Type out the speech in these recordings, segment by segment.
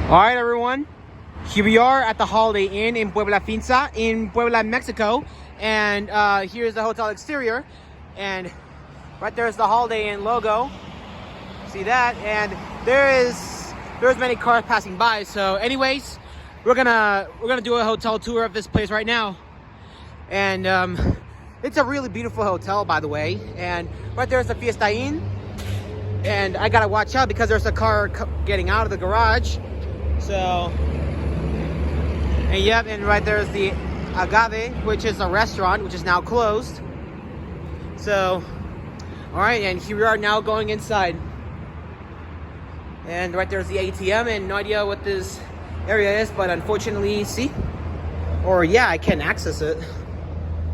All right, everyone. Here we are at the Holiday Inn in Puebla Finsa in Puebla, Mexico. And here's the hotel exterior. And right there's the Holiday Inn logo. See that? And there's many cars passing by. So anyways, we're gonna do a hotel tour of this place right now. And it's a really beautiful hotel, by the way. And right there's the Fiesta Inn. And I gotta watch out because there's a car getting out of the garage. So, and yep, and right there's the Agave, which is a restaurant, which is now closed. So, all right, and here we are now going inside. And right there's the ATM, and no idea what this area is, but unfortunately, see? Or yeah, I can access it.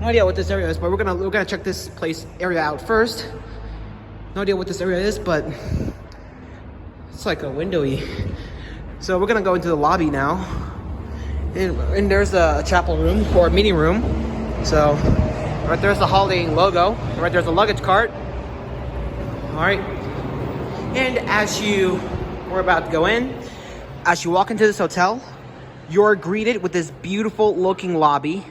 No idea what this area is, but we're gonna check this place area out first. No idea what this area is, but it's like a windowy. So we're gonna go into the lobby now, and there's a chapel room or a meeting room. So right there's the Holiday Inn logo. Right there's a luggage cart. All right, and we're about to go in. As you walk into this hotel, you're greeted with this beautiful looking lobby.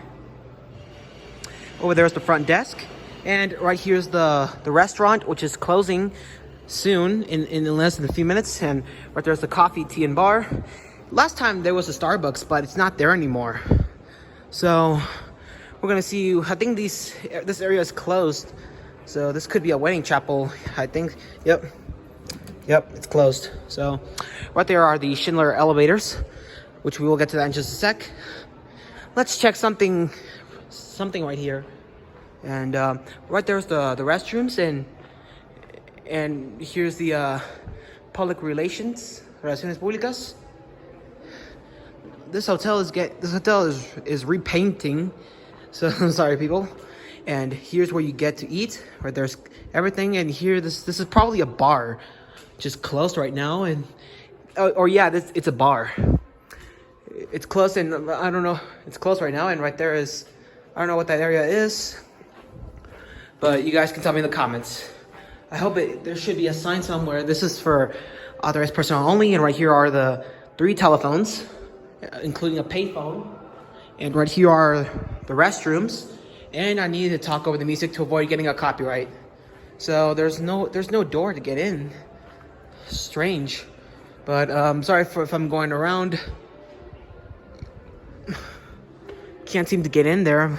Over there's the front desk, and right here's the restaurant, which is closing soon in less than a few minutes. And right there's the coffee, tea, and bar. Last time there was a Starbucks, but it's not there anymore. So we're gonna see. I think this area is closed, so this could be a wedding chapel, I think. Yep, it's closed. So right there are the Schindler elevators, which we will get to that in just a sec. Let's check something right here. And right there's the restrooms, and here's the public relations, relaciones públicas. This hotel is repainting, so I'm sorry, people. And here's where you get to eat. Right there's everything, and here this is probably a bar, just closed right now. And it's a bar. It's closed, and I don't know. It's closed right now, and right there is, I don't know what that area is, but you guys can tell me in the comments. I hope there should be a sign somewhere. This is for authorized personnel only, and right here are the 3 telephones, including a payphone. And right here are the restrooms. And I need to talk over the music to avoid getting a copyright. So there's no door to get in. Strange, but sorry if I'm going around. Can't seem to get in there.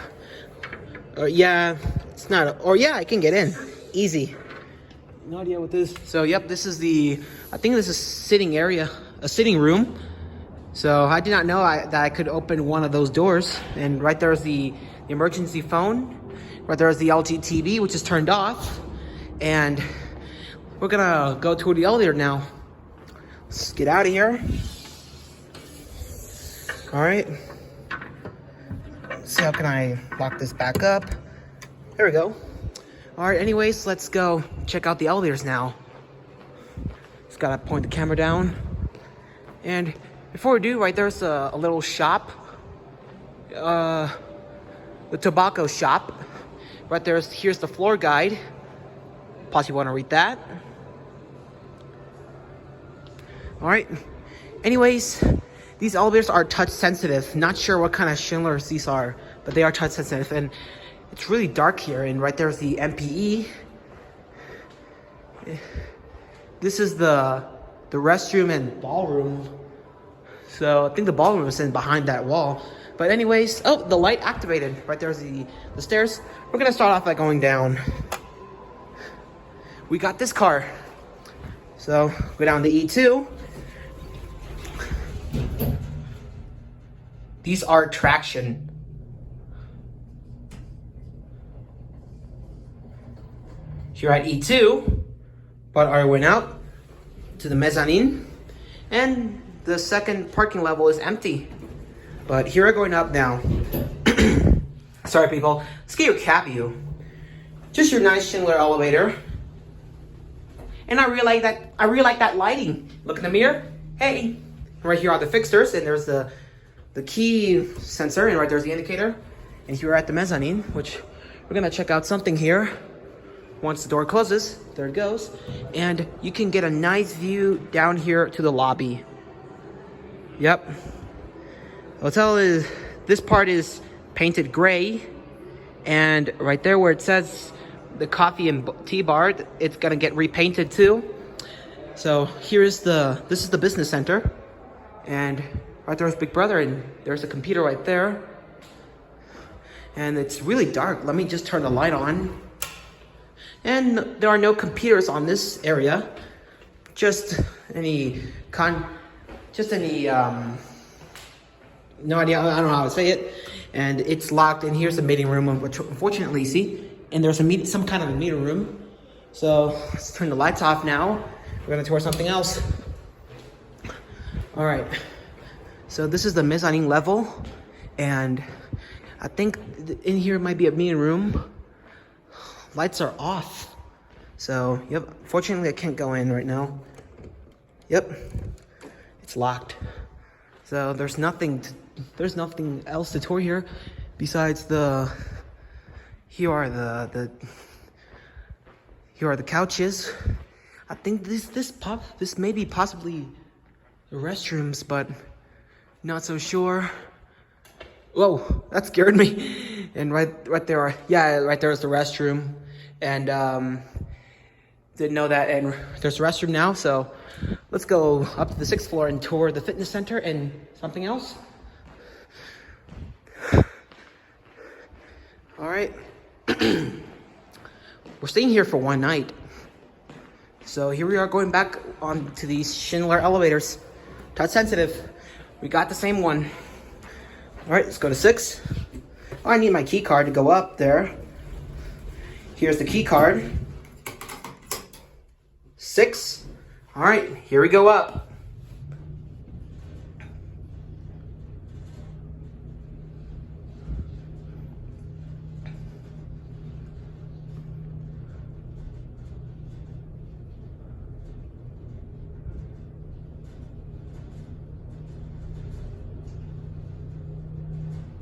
Yeah, it's not. Or yeah, I can get in. Easy. No idea what this. So yep, this is I think this is sitting area, a sitting room. So I did not know that I could open one of those doors. And right there's the emergency phone. Right there's the LG TV, which is turned off. And we're gonna go to the elevator now. Let's get out of here. All right. So how can I lock this back up? There we go. All right, anyways, let's go check out the elevators now. Just gotta point the camera down. And before we do, right there's a little shop. The tobacco shop. Right here's the floor guide. Possibly want to read that. All right. Anyways, these elevators are touch sensitive. Not sure what kind of Schindlers these are, but they are touch sensitive. And it's really dark here. And right there's the MPE. This is the restroom and ballroom. So I think the ballroom is in behind that wall. But anyways, oh, the light activated. Right there's the stairs. We're gonna start off by going down. We got this car. So go down to E2. These are traction. Here at E2, but I went out to the mezzanine, and the second parking level is empty. But here we're going up now. Sorry, people. Let's get your cab view. Just your nice Schindler elevator. And I really like that lighting. Look in the mirror. Hey. Right here are the fixtures, and there's the key sensor, and right there's the indicator. And here we're at the mezzanine, which we're gonna check out something here. Once the door closes, there it goes. And you can get a nice view down here to the lobby. Yep. Hotel is, this part is painted gray, and right there where it says the coffee and tea bar, it's gonna get repainted too. So this is the business center, and right there's Big Brother, and there's a computer right there. And it's really dark. Let me just turn the light on. And there are no computers on this area. Just any, no idea, I don't know how to say it. And it's locked, and here's the meeting room, which unfortunately, see, and there's some kind of a meeting room. So let's turn the lights off now. We're gonna tour something else. All right, so this is the mezzanine level, and I think in here might be a meeting room. Lights are off. So, yep, fortunately I can't go in right now. Yep, it's locked. So there's nothing else to tour here besides here are the couches. I think this may be possibly the restrooms, but not so sure. Whoa, that scared me. And right there right there is the restroom. And didn't know that. And there's a restroom now, so let's go up to the 6th floor and tour the fitness center and something else. All right. We're staying here for one night. So here we are going back on to these Schindler elevators. Touch sensitive. We got the same one. All right, let's go to 6. Oh, I need my key card to go up there. Here's the key card. 6. All right, here we go up.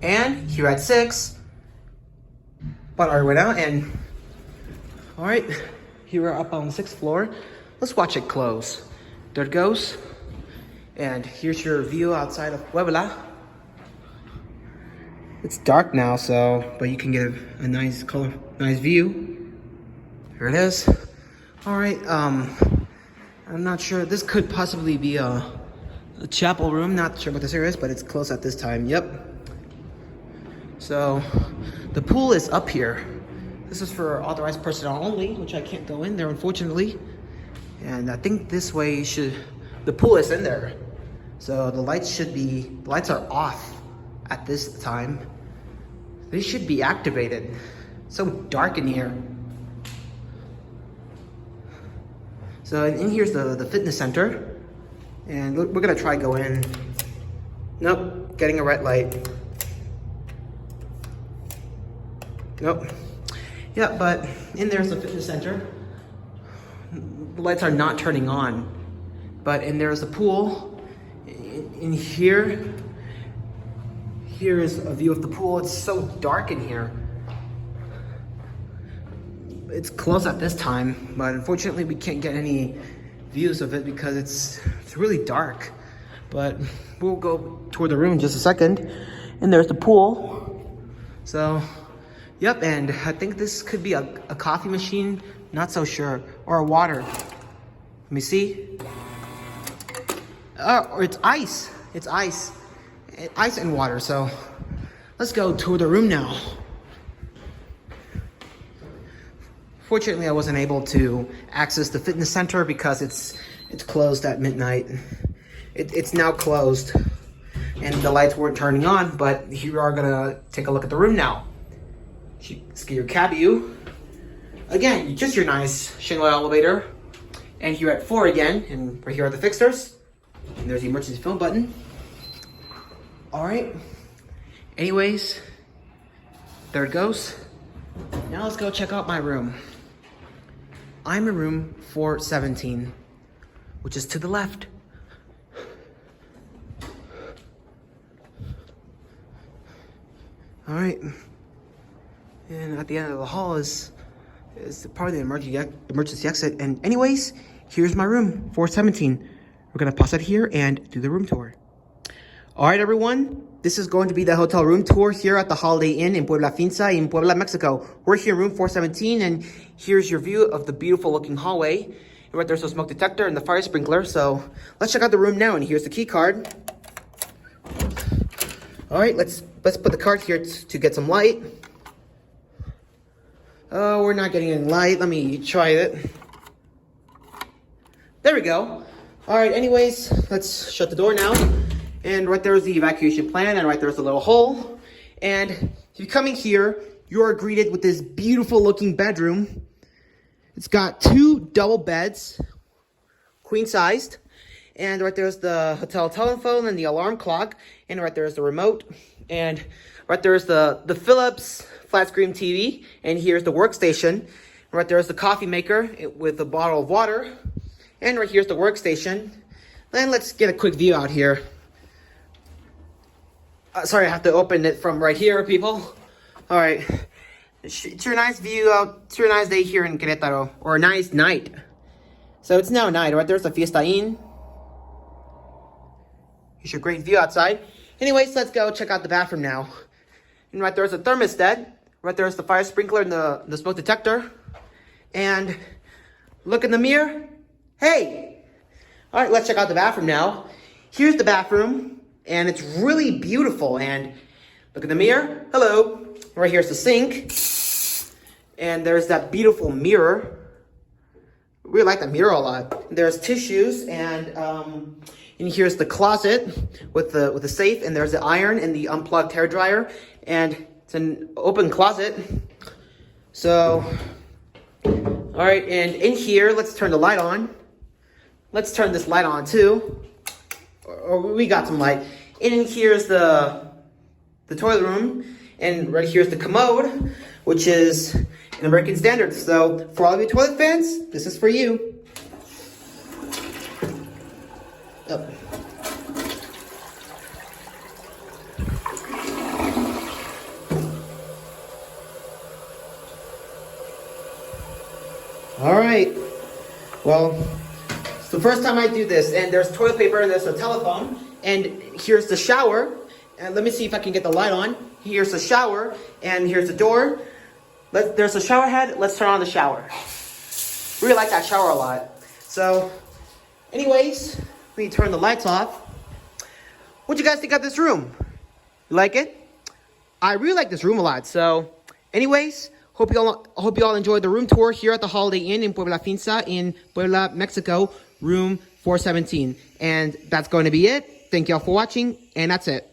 And here at 6, but our way down, and all right, here we're up on the 6th floor. Let's watch it close. There it goes. And here's your view outside of Puebla. It's dark now, but you can get a nice view. Here it is. All right, I'm not sure. This could possibly be a chapel room. Not sure what this area is, but it's close at this time. Yep. So the pool is up here. This is for authorized personnel only, which I can't go in there, unfortunately. And I think this way the pool is in there. So the lights are off at this time. They should be activated. It's so dark in here. So in here's the fitness center. And we're gonna try go in. Nope, getting a red light. Nope. Yeah, but in there's the fitness center. The lights are not turning on. But in there's a pool. In here is a view of the pool. It's so dark in here. It's closed at this time, but unfortunately we can't get any views of it because it's really dark. But we'll go toward the room in just a second. And there's the pool. So, yep, and I think this could be a coffee machine. Not so sure. Or a water. Let me see. Or it's ice. It's ice. Ice and water. So let's go to the room now. Fortunately, I wasn't able to access the fitness center because it's closed at midnight. It's now closed. And the lights weren't turning on, but here we are gonna take a look at the room now. Let's get your cab view. Again, just your nice Schindler elevator. And here at 4 again, and right here are the fixtures. And there's the emergency phone button. All right. Anyways, there it goes. Now let's go check out my room. I'm in room 417, which is to the left. All right. And at the end of the hall is probably the emergency exit. And anyways, here's my room, 417. We're gonna pause it here and do the room tour. All right, everyone. This is going to be the hotel room tour here at the Holiday Inn in Puebla Finsa in Puebla, Mexico. We're here in room 417, and here's your view of the beautiful looking hallway. And right there's a smoke detector and the fire sprinkler. So let's check out the room now, and here's the key card. All right, let's put the card here to get some light. Oh, we're not getting any light. Let me try it. There we go. All right, anyways, let's shut the door now. And right there's the evacuation plan, and right there's the little hole. And if you're coming here, you are greeted with this beautiful looking bedroom. It's got 2 double beds, queen sized. And right there's the hotel telephone and the alarm clock. And right there's the remote. And right there's the Philips flat screen TV. And here's the workstation. Right there's the coffee maker with a bottle of water. And right here's the workstation. Then let's get a quick view out here. Sorry, I have to open it from right here, people. All right. It's your nice view out. It's your nice day here in Querétaro. Or a nice night. So it's now night, right? There's the Fiesta Inn. Here's your great view outside. Anyways, let's go check out the bathroom now. And right there's a thermostat. Right there's the fire sprinkler and the smoke detector. And look in the mirror. Hey! All right, let's check out the bathroom now. Here's the bathroom. And it's really beautiful. And look in the mirror. Hello. Right here's the sink. And there's that beautiful mirror. I really like that mirror a lot. There's tissues and here's the closet with the safe, and there's the iron and the unplugged hairdryer, and it's an open closet. So, all right, and in here, let's turn the light on. Let's turn this light on too. Or we got some light. And in here's the toilet room, and right here's the commode, which is an American standard. So for all of you toilet fans, this is for you. Oh. All right. Well, it's the first time I do this, and there's toilet paper and there's a telephone, and here's the shower. And let me see if I can get the light on. Here's the shower, and here's the door. There's a shower head. Let's turn on the shower. Really like that shower a lot. So, anyways, let me turn the lights off. What do you guys think of this room? You like it? I really like this room a lot. So, anyways, hope you all enjoyed the room tour here at the Holiday Inn in Puebla Finsa in Puebla, Mexico, room 417. And that's going to be it. Thank y'all for watching, and that's it.